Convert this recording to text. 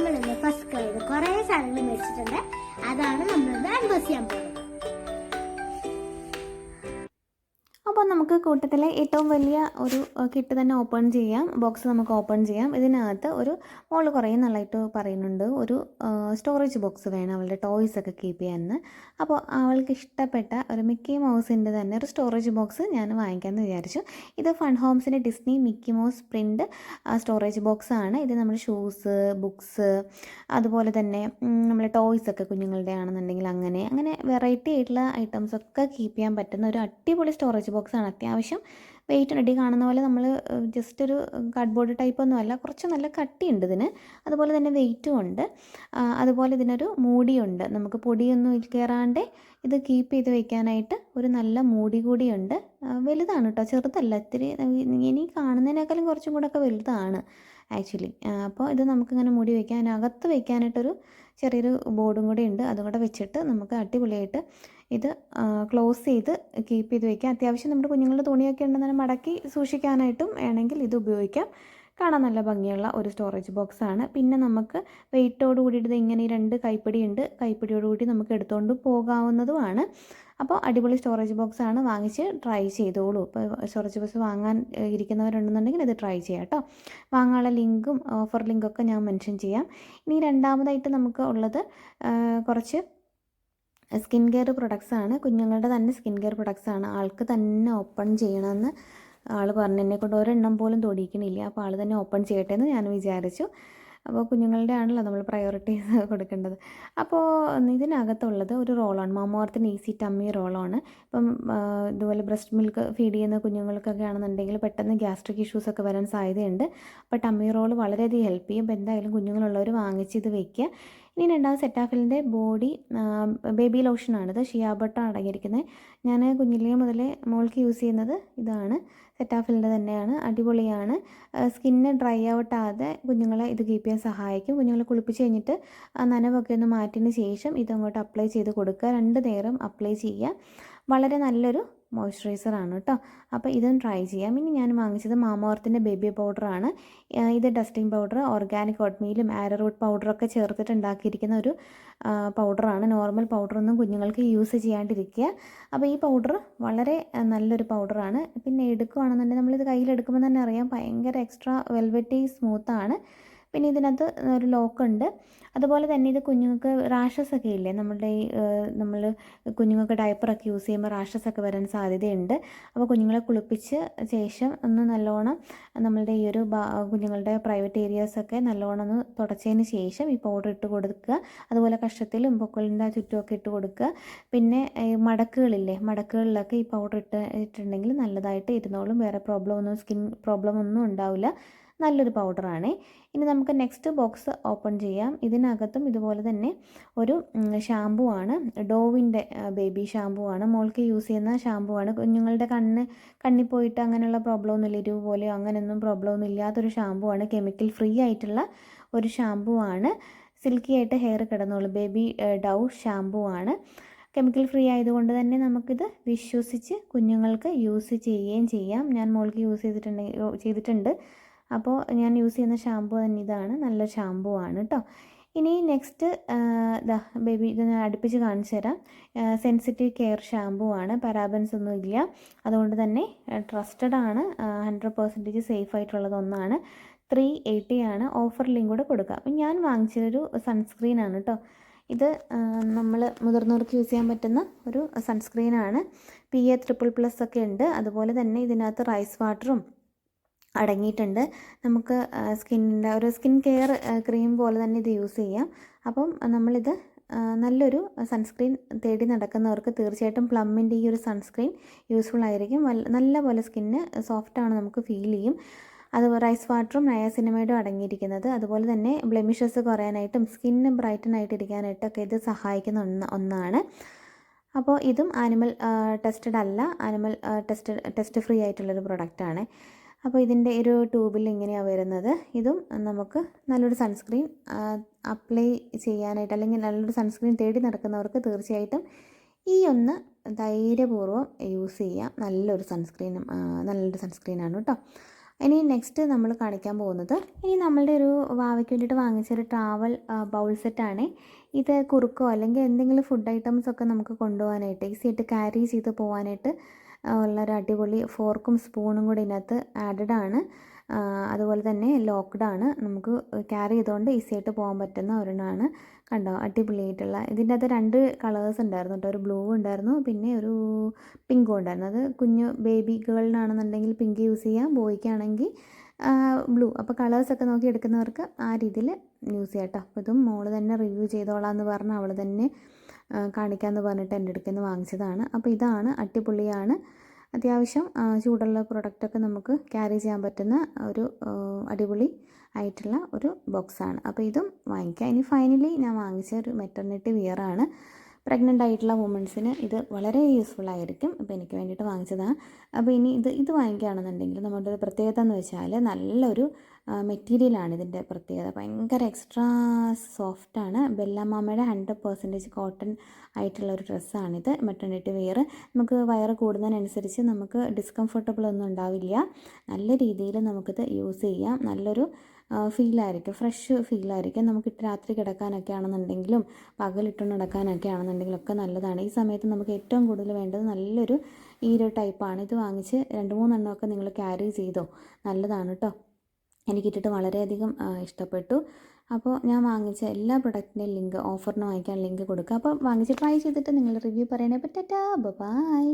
നമ്മളിന്ന് ഫസ്റ്റ് ക്രൈയിൽ കുറേ സാധനങ്ങൾ മേടിച്ചിട്ടുണ്ട്. അതാണ് നമ്മളിന്ന് അൺബോക്സ് ചെയ്യാൻ പോകുന്നത്. അപ്പോൾ നമുക്ക് കൂട്ടത്തിലെ ഏറ്റവും വലിയ ഒരു കിറ്റ് തന്നെ ഓപ്പൺ ചെയ്യാം. ബോക്സ് നമുക്ക് ഓപ്പൺ ചെയ്യാം. ഇതിനകത്ത് ഒരു മോള് കുറേ നല്ലതായിട്ട് പറയുന്നുണ്ട്, ഒരു സ്റ്റോറേജ് ബോക്സ് വേണം അവളുടെ ടോയ്സ് ഒക്കെ കീപ്പ് ചെയ്യാമെന്ന്. അപ്പോൾ അവൾക്ക് ഇഷ്ടപ്പെട്ട ഒരു മിക്കി മൗസിൻ്റെ തന്നെ ഒരു സ്റ്റോറേജ് ബോക്സ് ഞാൻ വാങ്ങിക്കാമെന്ന് വിചാരിച്ചു. ഇത് ഫൺ ഹോംസിൻ്റെ Disney Mickey Mouse print storage box ആണ്. ഇത് നമ്മൾ ഷൂസ്, ബുക്സ്, അതുപോലെ തന്നെ നമ്മൾ ടോയ്സ് ഒക്കെ കുഞ്ഞുങ്ങളുടെ ആണെന്നുണ്ടെങ്കിൽ അങ്ങനെ വെറൈറ്റി ആയിട്ടുള്ള ഐറ്റംസ് ഒക്കെ കീപ്പ് ചെയ്യാൻ പറ്റുന്ന ഒരു അടിപൊളി സ്റ്റോറേജ് ബോക്സാണ്. അത്യാവശ്യം വെയിറ്റ് ഉണ്ട്. കാണുന്ന പോലെ നമ്മൾ ജസ്റ്റ് ഒരു കാർഡ്ബോർഡ് ടൈപ്പൊന്നും അല്ല, കുറച്ച് നല്ല കട്ടിയുണ്ട് ഇതിന്. അതുപോലെ തന്നെ വെയിറ്റും ഉണ്ട്. അതുപോലെ ഇതിനൊരു മൂടിയുണ്ട്. നമുക്ക് പൊടിയൊന്നും കയറാണ്ട് ഇത് കീപ്പ് ചെയ്ത് വെക്കാനായിട്ട് ഒരു നല്ല മൂടി കൂടിയുണ്ട്. വലുതാണ് കേട്ടോ, ചെറുതല്ല. ഇത്തിരി ഇനി കാണുന്നതിനേക്കാളും കുറച്ചും കൂടെ ഒക്കെ വലുതാണ് ആക്ച്വലി. അപ്പോൾ ഇത് നമുക്കിങ്ങനെ മൂടി വയ്ക്കാം. അതിനകത്ത് വയ്ക്കാനായിട്ടൊരു ചെറിയൊരു ബോർഡും കൂടെ ഉണ്ട്. അതും കൂടെ വെച്ചിട്ട് നമുക്ക് അടിപൊളിയായിട്ട് ഇത് ക്ലോസ് ചെയ്ത് കീപ്പ് ചെയ്ത് വയ്ക്കാം. അത്യാവശ്യം നമ്മുടെ കുഞ്ഞുങ്ങളുടെ തുണിയൊക്കെ ഉണ്ടെന്ന് മടക്കി സൂക്ഷിക്കാനായിട്ടും വേണമെങ്കിൽ ഇത് ഉപയോഗിക്കാം. കാണാൻ നല്ല ഭംഗിയുള്ള ഒരു സ്റ്റോറേജ് ബോക്സാണ്. പിന്നെ നമുക്ക് വെയിറ്റോട് കൂടിയിട്ട് ഇങ്ങനെ 2 കൈപ്പിടിയുണ്ട്. കൈപ്പിടിയോടുകൂടി നമുക്ക് എടുത്തുകൊണ്ട് പോകാവുന്നതുമാണ്. അപ്പോൾ അടിപൊളി സ്റ്റോറേജ് ബോക്സാണ്. വാങ്ങിച്ച് ട്രൈ ചെയ്തോളൂ. ഇപ്പോൾ സ്റ്റോറേജ് ബോക്സ് വാങ്ങാൻ ഇരിക്കുന്നവരുണ്ടെന്നുണ്ടെങ്കിൽ ഇത് ട്രൈ ചെയ്യാം കേട്ടോ. വാങ്ങാനുള്ള ലിങ്കും ഓഫർ ലിങ്കൊക്കെ ഞാൻ മെൻഷൻ ചെയ്യാം. ഇനി രണ്ടാമതായിട്ട് നമുക്ക് ഉള്ളത് കുറച്ച് സ്കിൻ കെയർ പ്രൊഡക്ട്സ് ആണ്. കുഞ്ഞുങ്ങളുടെ തന്നെ സ്കിൻ കെയർ പ്രൊഡക്ട്സ് ആണ്. ആൾക്ക് തന്നെ ഓപ്പൺ ചെയ്യണമെന്ന് ആൾ പറഞ്ഞു. എന്നെക്കൊണ്ട് ഒരെണ്ണം പോലും തൊടിയിക്കണില്ല. അപ്പോൾ ആൾ തന്നെ ഓപ്പൺ ചെയ്യട്ടെ എന്ന് ഞാൻ വിചാരിച്ചു. അപ്പോൾ കുഞ്ഞുങ്ങളുടെ ആണല്ലോ നമ്മൾ പ്രയോറിറ്റീസ് കൊടുക്കേണ്ടത്. അപ്പോൾ ഇതിനകത്തുള്ളത് ഒരു റോളാണ്, മാമോർത്തിന് ഈസി ടമ്മി റോളാണ്. ഇപ്പം ഇതുപോലെ ബ്രസ്റ്റ് മിൽക്ക് ഫീഡ് ചെയ്യുന്ന കുഞ്ഞുങ്ങൾക്കൊക്കെ ആണെന്നുണ്ടെങ്കിൽ പെട്ടെന്ന് ഗ്യാസ്ട്രിക് ഇഷ്യൂസൊക്കെ വരാൻ സാധ്യതയുണ്ട്. അപ്പോൾ ടമ്മി റോൾ വളരെയധികം ഹെൽപ്പ് ചെയ്യും. അപ്പോൾ എന്തായാലും കുഞ്ഞുങ്ങളുള്ളവർ വാങ്ങിച്ച് ഇത് വയ്ക്കുക. ഇനി രണ്ടാമത് സെറ്റാഫിലിൻ്റെ ബോഡി ബേബി ലോഷനാണിത്. ഷിയ ബട്ടർ അടങ്ങിയിരിക്കുന്നത്. ഞാൻ കുഞ്ഞിലേ മുതലേ മോൾക്ക് യൂസ് ചെയ്യുന്നത് ഇതാണ്. സെറ്റാഫിലിൻ്റെ തന്നെയാണ്. അടിപൊളിയാണ്. സ്കിന്ന് ഡ്രൈ ഔട്ട് ആകാതെ കുഞ്ഞുങ്ങളെ ഇത് കീപ്പ് ചെയ്യാൻ സഹായിക്കും. കുഞ്ഞുങ്ങളെ കുളിപ്പിച്ച് കഴിഞ്ഞിട്ട് നനവൊക്കെ ഒന്ന് മാറ്റിയതിന് ശേഷം ഇതങ്ങോട്ട് അപ്ലൈ ചെയ്ത് കൊടുക്കുക. 2 നേരം അപ്ലൈ ചെയ്യുക. വളരെ നല്ലൊരു മോയ്സ്ചറൈസറാണ് കേട്ടോ. അപ്പോൾ ഇതും ട്രൈ ചെയ്യാം. ഇനി ഞാൻ വാങ്ങിച്ചത് മാമോർത്തിൻ്റെ ബേബി പൗഡറാണ്. ഇത് ഡസ്റ്റിംഗ് പൗഡർ, ഓർഗാനിക് ഓട്ട്മീലും ആരോറൂട്ട് പൗഡറൊക്കെ ചേർത്തിട്ട് ഉണ്ടാക്കിയിരിക്കുന്ന ഒരു പൗഡറാണ്. നോർമൽ പൗഡറൊന്നും കുഞ്ഞുങ്ങൾക്ക് യൂസ് ചെയ്യാണ്ടിരിക്കുക. അപ്പോൾ ഈ പൗഡർ വളരെ നല്ലൊരു പൗഡറാണ്. പിന്നെ എടുക്കുകയാണെന്നുണ്ടെങ്കിൽ നമ്മളിത് കയ്യിലെടുക്കുമ്പോൾ തന്നെ അറിയാം, ഭയങ്കര എക്സ്ട്രാ വെൽവെറ്റി സ്മൂത്താണ്. പിന്നെ ഇതിനകത്ത് ഒരു ലോക്കുണ്ട്. അതുപോലെ തന്നെ ഇത് കുഞ്ഞുങ്ങൾക്ക് റാഷസ് ഒക്കെ ഇല്ലേ, നമ്മൾ കുഞ്ഞുങ്ങൾക്ക് ഡയപ്പറൊക്കെ യൂസ് ചെയ്യുമ്പോൾ റാഷസ് ഒക്കെ വരാൻ സാധ്യതയുണ്ട്. അപ്പോൾ കുഞ്ഞുങ്ങളെ കുളിപ്പിച്ച് ശേഷം ഒന്ന് നല്ലോണം നമ്മളുടെ ഈ ഒരു കുഞ്ഞുങ്ങളുടെ പ്രൈവറ്റ് ഏരിയാസൊക്കെ നല്ലോണം ഒന്ന് തുടച്ചതിന് ശേഷം ഈ പൗഡർ ഇട്ട് കൊടുക്കുക. അതുപോലെ കഷത്തിലും പൊക്കിളിൻ്റെ ചുറ്റുമൊക്കെ ഇട്ട് കൊടുക്കുക. പിന്നെ മടക്കുകളിലൊക്കെ ഈ പൗഡർ ഇട്ടിട്ടുണ്ടെങ്കിൽ നല്ലതായിട്ട് ഇരുന്നോളും. വേറെ സ്കിൻ പ്രോബ്ലം ഒന്നും ഉണ്ടാവില്ല. നല്ലൊരു പൗഡറാണ്. ഇനി നമുക്ക് നെക്സ്റ്റ് ബോക്സ് ഓപ്പൺ ചെയ്യാം. ഇതിനകത്തും ഇതുപോലെ തന്നെ ഒരു ഷാമ്പൂ ആണ്. ഡോവിൻ്റെ ബേബി ഷാമ്പൂ ആണ്. മോൾക്ക് യൂസ് ചെയ്യുന്ന ഷാമ്പൂ ആണ്. കുഞ്ഞുങ്ങളുടെ കണ്ണിൽ പോയിട്ട് അങ്ങനെയുള്ള പ്രോബ്ലം ഒന്നുമില്ല, എരിവ് പോലെയോ അങ്ങനെയൊന്നും പ്രോബ്ലം ഒന്നും ഇല്ലാത്തൊരു ഷാമ്പൂ ആണ്. കെമിക്കൽ ഫ്രീ ആയിട്ടുള്ള ഒരു ഷാമ്പൂ ആണ്. സിൽക്കി ആയിട്ട് ഹെയർ കിടന്നോളും. ബേബി ഡൗ ഷാമ്പൂ ആണ്. കെമിക്കൽ ഫ്രീ ആയതുകൊണ്ട് തന്നെ നമുക്കിത് വിശ്വസിച്ച് കുഞ്ഞുങ്ങൾക്ക് യൂസ് ചെയ്യുകയും ചെയ്യാം. ഞാൻ മോൾക്ക് യൂസ് ചെയ്തിട്ടുണ്ട്. അപ്പോൾ ഞാൻ യൂസ് ചെയ്യുന്ന ഷാമ്പൂ തന്നെ ഇതാണ്. നല്ല ഷാമ്പൂ ആണ് കേട്ടോ. ഇനി നെക്സ്റ്റ് ബേബി ഇത് ഞാൻ അടുപ്പിച്ച് കാണിച്ചു തരാം. സെൻസിറ്റീവ് കെയർ ഷാമ്പൂ ആണ്. പാരാബൻസ് ഒന്നും ഇല്ല. അതുകൊണ്ട് തന്നെ ട്രസ്റ്റഡ് ആണ്. 100% സേഫ് ആയിട്ടുള്ളത് ഒന്നാണ്. 380 ആണ്. ഓഫർ ലിങ്ക് കൂടെ കൊടുക്കുക. അപ്പം ഞാൻ വാങ്ങിച്ചതൊരു സൺസ്ക്രീനാണ് കേട്ടോ. ഇത് നമ്മൾ മുതിർന്നവർക്ക് യൂസ് ചെയ്യാൻ പറ്റുന്ന ഒരു സൺസ്ക്രീനാണ്. PA++ ഒക്കെ ഉണ്ട്. അതുപോലെ തന്നെ ഇതിനകത്ത് റൈസ് വാട്ടറും അടങ്ങിയിട്ടുണ്ട്. നമുക്ക് ഒരു സ്കിൻ കെയർ ക്രീം പോലെ തന്നെ ഇത് യൂസ് ചെയ്യാം. അപ്പം നമ്മളിത് നല്ലൊരു സൺസ്ക്രീൻ തേടി നടക്കുന്നവർക്ക് തീർച്ചയായിട്ടും പ്ലമ്മിൻ്റെ ഈ ഒരു സൺസ്ക്രീൻ യൂസ്ഫുൾ ആയിരിക്കും. നല്ല പോലെ സ്കിന്ന് സോഫ്റ്റാണ്, നമുക്ക് ഫീൽ ചെയ്യും. അത് റൈസ് വാട്ടറും നയാസിനമൈഡും അടങ്ങിയിരിക്കുന്നത്. അതുപോലെ തന്നെ ബ്ലെമിഷസ് കുറയാനായിട്ടും സ്കിന്ന് ബ്രൈറ്റൻ ആയിട്ടിരിക്കാനായിട്ടൊക്കെ ഇത് സഹായിക്കുന്ന ഒന്നാണ്. അപ്പോൾ ഇതും ആനിമൽ ടെസ്റ്റഡ് അല്ല, ടെസ്റ്റ് ഫ്രീ ആയിട്ടുള്ളൊരു പ്രൊഡക്റ്റാണ്. അപ്പോൾ ഇതിൻ്റെ ഒരു ട്യൂബിൽ ഇങ്ങനെയാണ് വരുന്നത്. ഇതും നമുക്ക് നല്ലൊരു സൺസ്ക്രീൻ അപ്ലൈ ചെയ്യാനായിട്ട്, അല്ലെങ്കിൽ നല്ലൊരു സൺസ്ക്രീൻ തേടി നടക്കുന്നവർക്ക് തീർച്ചയായിട്ടും ഈ ഒന്ന് ധൈര്യപൂർവ്വം യൂസ് ചെയ്യാം. നല്ലൊരു സൺസ്ക്രീനാണ് കേട്ടോ. ഇനി നെക്സ്റ്റ് നമ്മൾ കാണിക്കാൻ പോകുന്നത് ഇനി നമ്മളുടെ ഒരു വാവയ്ക്ക് വേണ്ടിയിട്ട് വാങ്ങിച്ചൊരു ട്രാവൽ ബൗൾ സെറ്റാണ്. ഇത് കുറുക്കോ അല്ലെങ്കിൽ എന്തെങ്കിലും ഫുഡ് ഐറ്റംസ് ഒക്കെ നമുക്ക് കൊണ്ടുപോകാനായിട്ട് ഈസി ആയിട്ട് ക്യാരി ചെയ്ത് പോകാനായിട്ട് ഉള്ളൊരു അടിപൊളി ഫോർക്കും സ്പൂണും കൂടി ഇതിനകത്ത് ആഡഡ് ആണ്. അതുപോലെ തന്നെ ലോക്ക്ഡ് ആണ്, നമുക്ക് ക്യാരി ചെയ്തുകൊണ്ട് ഈസി ആയിട്ട് പോകാൻ പറ്റുന്ന ഒരെണ്ണമാണ്. കണ്ടോ, അടിപൊളിയായിട്ടുള്ള. ഇതിൻ്റെ അകത്ത് 2 കളേഴ്സ് ഉണ്ടായിരുന്നു കേട്ടോ. ഒരു ബ്ലൂ ഉണ്ടായിരുന്നു, പിന്നെ ഒരു പിങ്കും ഉണ്ടായിരുന്നു. അത് കുഞ്ഞു ബേബി ഗേളിനാണെന്നുണ്ടെങ്കിൽ പിങ്ക് യൂസ് ചെയ്യാം, ബോയ്ക്കാണെങ്കിൽ ബ്ലൂ. അപ്പോൾ കളേഴ്സൊക്കെ നോക്കി എടുക്കുന്നവർക്ക് ആ രീതിയിൽ യൂസ് ചെയ്യാം കേട്ടോ. അപ്പോൾ ഇതും മോള് തന്നെ റിവ്യൂ ചെയ്തോളാം എന്ന് പറഞ്ഞ് അവൾ തന്നെ കാണിക്കാമെന്ന് പറഞ്ഞിട്ട് എൻ്റെ അടുക്കൽ നിന്ന് വാങ്ങിച്ചതാണ്. അപ്പോൾ ഇതാണ്, അടിപൊളിയാണ്. അത്യാവശ്യം ചൂടുള്ള പ്രൊഡക്റ്റൊക്കെ നമുക്ക് ക്യാരി ചെയ്യാൻ പറ്റുന്ന ഒരു അടിപൊളി ആയിട്ടുള്ള ഒരു ബോക്സാണ്. അപ്പോൾ ഇതും വാങ്ങിക്കാം. ഇനി ഫൈനലി ഞാൻ വാങ്ങിച്ച ഒരു മെറ്റർണിറ്റി വിയറാണ്. പ്രഗ്നൻ്റ് ആയിട്ടുള്ള വുമൻസിന് ഇത് വളരെ യൂസ്ഫുൾ ആയിരിക്കും. അപ്പോൾ എനിക്ക് വേണ്ടിയിട്ട് വാങ്ങിച്ചതാണ്. അപ്പോൾ ഇനി ഇത് വാങ്ങിക്കുകയാണെന്നുണ്ടെങ്കിൽ നമ്മുടെ ഒരു പ്രത്യേകത എന്ന് വെച്ചാൽ നല്ലൊരു മെറ്റീരിയലാണ് ഇതിൻ്റെ പ്രത്യേകത. ഭയങ്കര എക്സ്ട്രാ സോഫ്റ്റാണ്. ബെല്ലമാമയുടെ 100% കോട്ടൺ ആയിട്ടുള്ള ഒരു ഡ്രസ്സാണിത്. Maternity wear. നമുക്ക് വയറ് കൂടുന്നതിനനുസരിച്ച് നമുക്ക് ഡിസ്കംഫർട്ടബിൾ ഒന്നും ഉണ്ടാവില്ല. നല്ല രീതിയിൽ നമുക്കിത് യൂസ് ചെയ്യാം. നല്ലൊരു ഫീലായിരിക്കും, ഫ്രഷ് ഫീലായിരിക്കും. നമുക്കിട്ട് രാത്രി കിടക്കാനൊക്കെ ആണെന്നുണ്ടെങ്കിലും പകലിട്ടുകൊണ്ട് നടക്കാനൊക്കെ ആണെന്നുണ്ടെങ്കിലും ഒക്കെ നല്ലതാണ്. ഈ സമയത്ത് നമുക്ക് ഏറ്റവും കൂടുതൽ വേണ്ടത് നല്ലൊരു ഈ ഒരു ടൈപ്പാണ്. ഇത് വാങ്ങിച്ച് 2-3 എണ്ണമൊക്കെ നിങ്ങൾ ക്യാരി ചെയ്തോ, നല്ലതാണ് കേട്ടോ. എനിക്കിട്ടിട്ട് വളരെയധികം ഇഷ്ടപ്പെട്ടു. അപ്പോൾ ഞാൻ വാങ്ങിച്ച എല്ലാ പ്രൊഡക്റ്റിൻ്റെയും ലിങ്ക്, ഓഫറിന് വാങ്ങിക്കാൻ ലിങ്ക് കൊടുക്കുക. അപ്പോൾ വാങ്ങിച്ച് ട്രൈ ചെയ്തിട്ട് നിങ്ങൾ റിവ്യൂ പറയണേ. പറ്റാ, ബൈ.